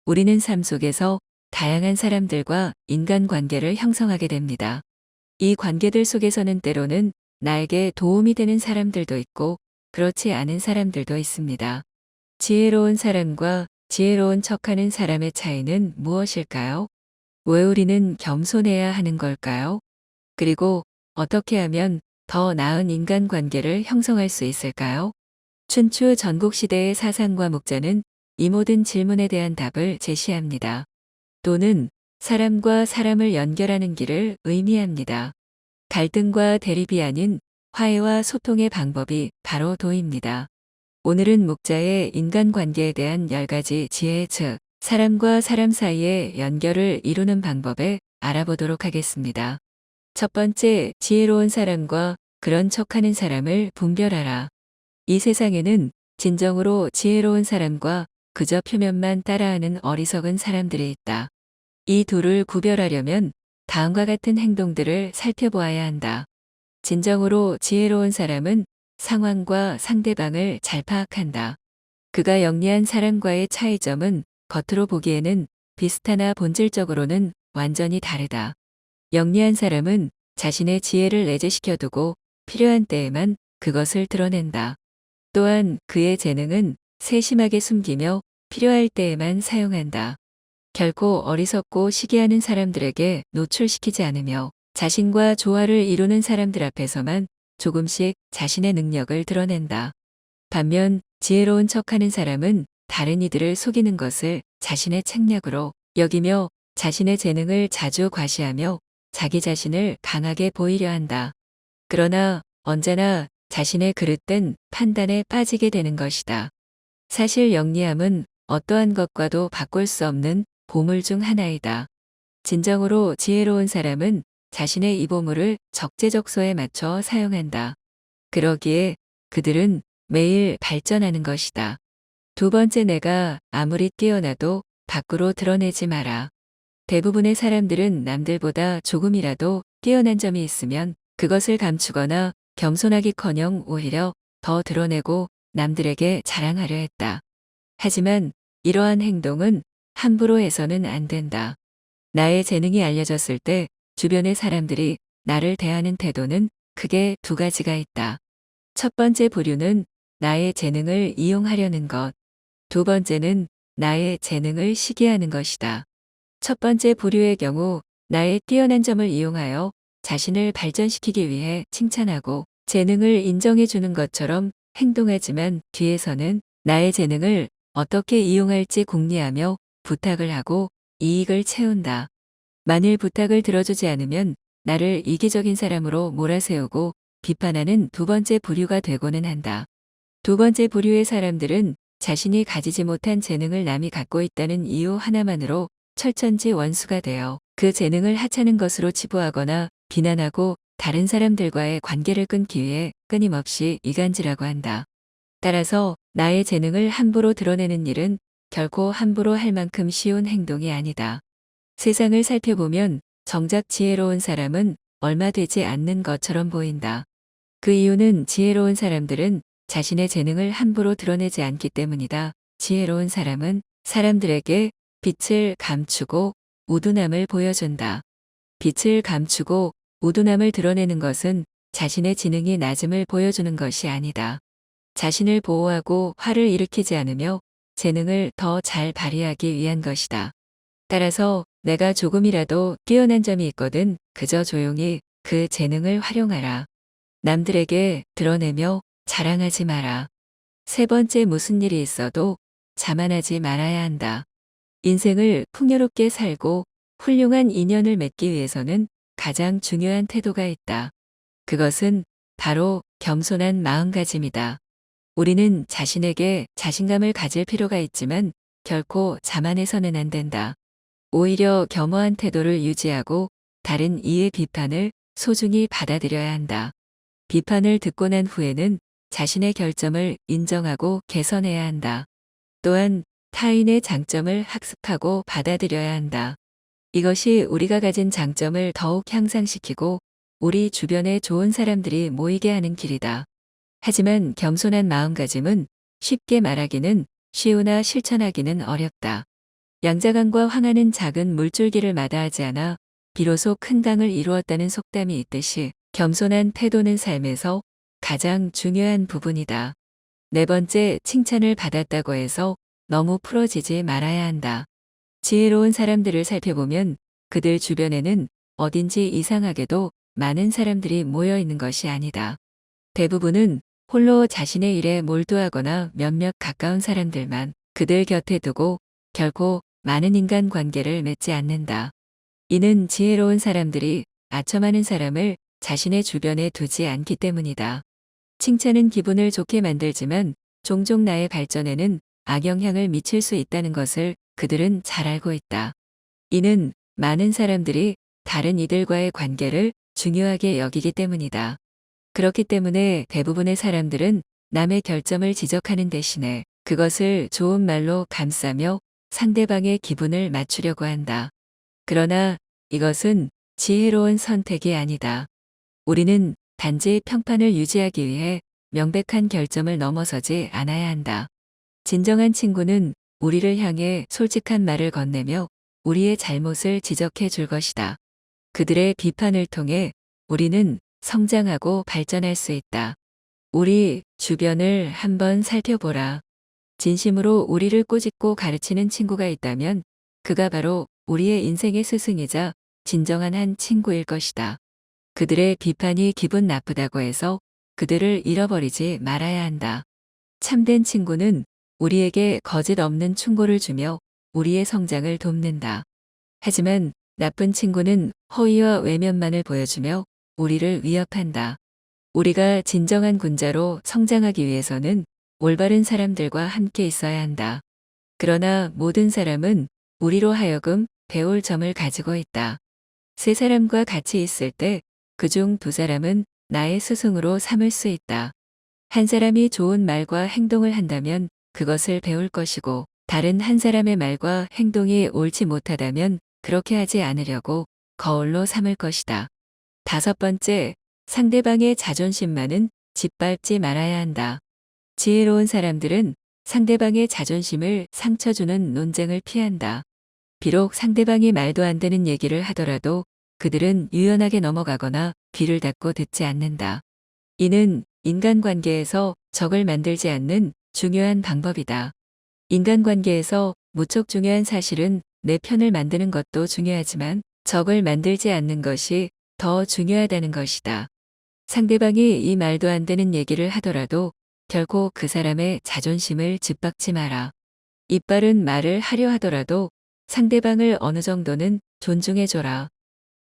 우리는 삶 속에서 다양한 사람들과 인간관계를 형성하게 됩니다. 이 관계들 속에서는 때로는 나에게 도움이 되는 사람들도 있고 그렇지 않은 사람들도 있습니다. 지혜로운 사람과 지혜로운 척하는 사람의 차이는 무엇일까요? 왜 우리는 겸손해야 하는 걸까요? 그리고 어떻게 하면 더 나은 인간관계를 형성할 수 있을까요? 춘추 전국시대의 사상과 목자는 이 모든 질문에 대한 답을 제시합니다. 도는 사람과 사람을 연결하는 길을 의미합니다. 갈등과 대립이 아닌 화해와 소통의 방법이 바로 도입니다. 오늘은 목자의 인간관계에 대한 10가지 지혜 즉 사람과 사람 사이의 연결을 이루는 방법에 알아보도록 하겠습니다. 첫 번째, 지혜로운 사람과 그런 척하는 사람을 분별하라. 이 세상에는 진정으로 지혜로운 사람과 그저 표면만 따라하는 어리석은 사람들이 있다. 이 둘을 구별하려면 다음과 같은 행동들을 살펴보아야 한다. 진정으로 지혜로운 사람은 상황과 상대방을 잘 파악한다. 그가 영리한 사람과의 차이점은 겉으로 보기에는 비슷하나 본질적으로는 완전히 다르다. 영리한 사람은 자신의 지혜를 내재시켜두고 필요한 때에만 그것을 드러낸다. 또한 그의 재능은 세심하게 숨기며 필요할 때에만 사용한다. 결코 어리석고 시기하는 사람들에게 노출시키지 않으며 자신과 조화를 이루는 사람들 앞에서만 조금씩 자신의 능력을 드러낸다. 반면 지혜로운 척하는 사람은 다른 이들을 속이는 것을 자신의 책략으로 여기며 자신의 재능을 자주 과시하며 자기 자신을 강하게 보이려 한다. 그러나 언제나 자신의 그릇된 판단에 빠지게 되는 것이다. 사실 영리함은 어떠한 것과도 바꿀 수 없는 보물 중 하나이다. 진정으로 지혜로운 사람은 자신의 이 보물을 적재적소에 맞춰 사용한다. 그러기에 그들은 매일 발전하는 것이다. 두 번째, 내가 아무리 뛰어나도 밖으로 드러내지 마라. 대부분의 사람들은 남들보다 조금이라도 뛰어난 점이 있으면 그것을 감추거나 겸손하기커녕 오히려 더 드러내고 남들에게 자랑하려 했다. 하지만 이러한 행동은 함부로 해서는 안 된다. 나의 재능이 알려졌을 때 주변의 사람들이 나를 대하는 태도는 크게 두 가지가 있다. 첫 번째 부류는 나의 재능을 이용하려는 것. 두 번째는 나의 재능을 시기하는 것이다. 첫 번째 부류의 경우 나의 뛰어난 점을 이용하여 자신을 발전시키기 위해 칭찬하고 재능을 인정해 주는 것처럼 행동하지만 뒤에서는 나의 재능을 어떻게 이용할지 궁리하며 부탁을 하고 이익을 채운다. 만일 부탁을 들어주지 않으면 나를 이기적인 사람으로 몰아세우고 비판하는 두 번째 부류가 되고는 한다. 두 번째 부류의 사람들은 자신이 가지지 못한 재능을 남이 갖고 있다는 이유 하나만으로 철천지 원수가 되어 그 재능을 하찮은 것으로 치부하거나 비난하고 다른 사람들과의 관계를 끊기 위해 끊임없이 이간질하고 한다. 따라서 나의 재능을 함부로 드러내는 일은 결코 함부로 할 만큼 쉬운 행동이 아니다. 세상을 살펴보면 정작 지혜로운 사람은 얼마 되지 않는 것처럼 보인다. 그 이유는 지혜로운 사람들은 자신의 재능을 함부로 드러내지 않기 때문이다. 지혜로운 사람은 사람들에게 빛을 감추고 우둔함을 보여준다. 빛을 감추고 우둔함을 드러내는 것은 자신의 지능이 낮음을 보여주는 것이 아니다. 자신을 보호하고 화를 일으키지 않으며 재능을 더 잘 발휘하기 위한 것이다. 따라서 내가 조금이라도 뛰어난 점이 있거든 그저 조용히 그 재능을 활용하라. 남들에게 드러내며 자랑하지 마라. 세 번째, 무슨 일이 있어도 자만하지 말아야 한다. 인생을 풍요롭게 살고 훌륭한 인연을 맺기 위해서는 가장 중요한 태도가 있다. 그것은 바로 겸손한 마음가짐이다. 우리는 자신에게 자신감을 가질 필요가 있지만 결코 자만해서는 안 된다. 오히려 겸허한 태도를 유지하고 다른 이의 비판을 소중히 받아들여야 한다. 비판을 듣고 난 후에는 자신의 결점을 인정하고 개선해야 한다. 또한 타인의 장점을 학습하고 받아들여야 한다. 이것이 우리가 가진 장점을 더욱 향상시키고 우리 주변에 좋은 사람들이 모이게 하는 길이다. 하지만 겸손한 마음가짐은 쉽게 말하기는 쉬우나 실천하기는 어렵다. 양자강과 황하는 작은 물줄기를 마다하지 않아 비로소 큰 강을 이루었다는 속담이 있듯이 겸손한 태도는 삶에서 가장 중요한 부분이다. 네 번째, 칭찬을 받았다고 해서 너무 풀어지지 말아야 한다. 지혜로운 사람들을 살펴보면 그들 주변에는 어딘지 이상하게도 많은 사람들이 모여 있는 것이 아니다. 대부분은 홀로 자신의 일에 몰두하거나 몇몇 가까운 사람들만 그들 곁에 두고 결코 많은 인간 관계를 맺지 않는다. 이는 지혜로운 사람들이 아첨하는 사람을 자신의 주변에 두지 않기 때문이다. 칭찬은 기분을 좋게 만들지만 종종 나의 발전에는 악영향을 미칠 수 있다는 것을 그들은 잘 알고 있다. 이는 많은 사람들이 다른 이들과의 관계를 중요하게 여기기 때문이다. 그렇기 때문에 대부분의 사람들은 남의 결점을 지적하는 대신에 그것을 좋은 말로 감싸며 상대방의 기분을 맞추려고 한다. 그러나 이것은 지혜로운 선택이 아니다. 우리는 단지 평판을 유지하기 위해 명백한 결점을 넘어서지 않아야 한다. 진정한 친구는 우리를 향해 솔직한 말을 건네며 우리의 잘못을 지적해 줄 것이다. 그들의 비판을 통해 우리는 성장하고 발전할 수 있다. 우리 주변을 한번 살펴보라. 진심으로 우리를 꼬집고 가르치는 친구가 있다면 그가 바로 우리의 인생의 스승이자 진정한 한 친구일 것이다. 그들의 비판이 기분 나쁘다고 해서 그들을 잃어버리지 말아야 한다. 참된 친구는 우리에게 거짓 없는 충고를 주며 우리의 성장을 돕는다. 하지만 나쁜 친구는 허위와 외면만을 보여주며 우리를 위협한다. 우리가 진정한 군자로 성장하기 위해서는 올바른 사람들과 함께 있어야 한다. 그러나 모든 사람은 우리로 하여금 배울 점을 가지고 있다. 세 사람과 같이 있을 때 그중 두 사람은 나의 스승으로 삼을 수 있다. 한 사람이 좋은 말과 행동을 한다면 그것을 배울 것이고 다른 한 사람의 말과 행동이 옳지 못하다면 그렇게 하지 않으려고 거울로 삼을 것이다. 다섯 번째, 상대방의 자존심만은 짓밟지 말아야 한다. 지혜로운 사람들은 상대방의 자존심을 상처 주는 논쟁을 피한다. 비록 상대방이 말도 안 되는 얘기를 하더라도 그들은 유연하게 넘어가거나 귀를 닫고 듣지 않는다. 이는 인간관계에서 적을 만들지 않는 중요한 방법이다. 인간관계에서 무척 중요한 사실은 내 편을 만드는 것도 중요하지만 적을 만들지 않는 것이 더 중요하다는 것이다. 상대방이 이 말도 안 되는 얘기를 하더라도 결코 그 사람의 자존심을 짓밟지 마라. 이빠른 말을 하려 하더라도 상대방을 어느 정도는 존중해줘라.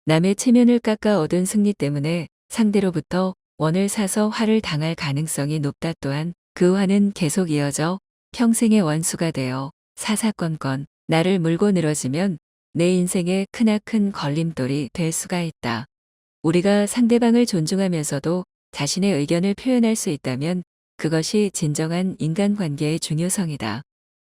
남의 체면을 깎아 얻은 승리 때문에 상대로부터 원을 사서 화를 당할 가능성이 높다. 또한 그 화는 계속 이어져 평생의 원수가 되어 사사건건 나를 물고 늘어지면 내 인생에 크나큰 걸림돌이 될 수가 있다. 우리가 상대방을 존중하면서도 자신의 의견을 표현할 수 있다면 그것이 진정한 인간관계의 중요성이다.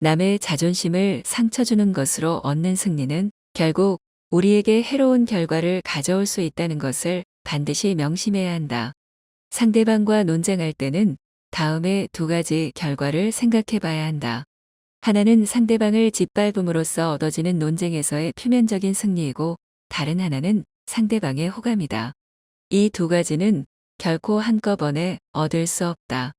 남의 자존심을 상처 주는 것으로 얻는 승리는 결국 우리에게 해로운 결과를 가져올 수 있다는 것을 반드시 명심해야 한다. 상대방과 논쟁할 때는 다음에 두 가지 결과를 생각해 봐야 한다. 하나는 상대방을 짓밟음으로써 얻어지는 논쟁에서의 표면적인 승리이고 다른 하나는 상대방의 호감이다. 이 두 가지는 결코 한꺼번에 얻을 수 없다.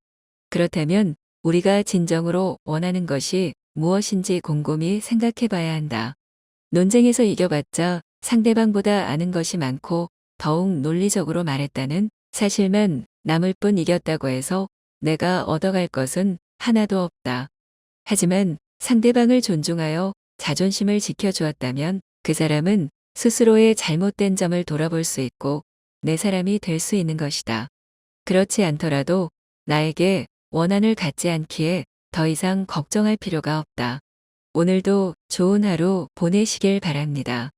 그렇다면 우리가 진정으로 원하는 것이 무엇인지 곰곰이 생각해 봐야 한다. 논쟁에서 이겨봤자 상대방보다 아는 것이 많고 더욱 논리적으로 말했다는 사실만 남을 뿐 이겼다고 해서 내가 얻어갈 것은 하나도 없다. 하지만 상대방을 존중하여 자존심을 지켜주었다면 그 사람은 스스로의 잘못된 점을 돌아볼 수 있고 내 사람이 될 수 있는 것이다. 그렇지 않더라도 나에게 원한을 갖지 않기에 더 이상 걱정할 필요가 없다. 오늘도 좋은 하루 보내시길 바랍니다.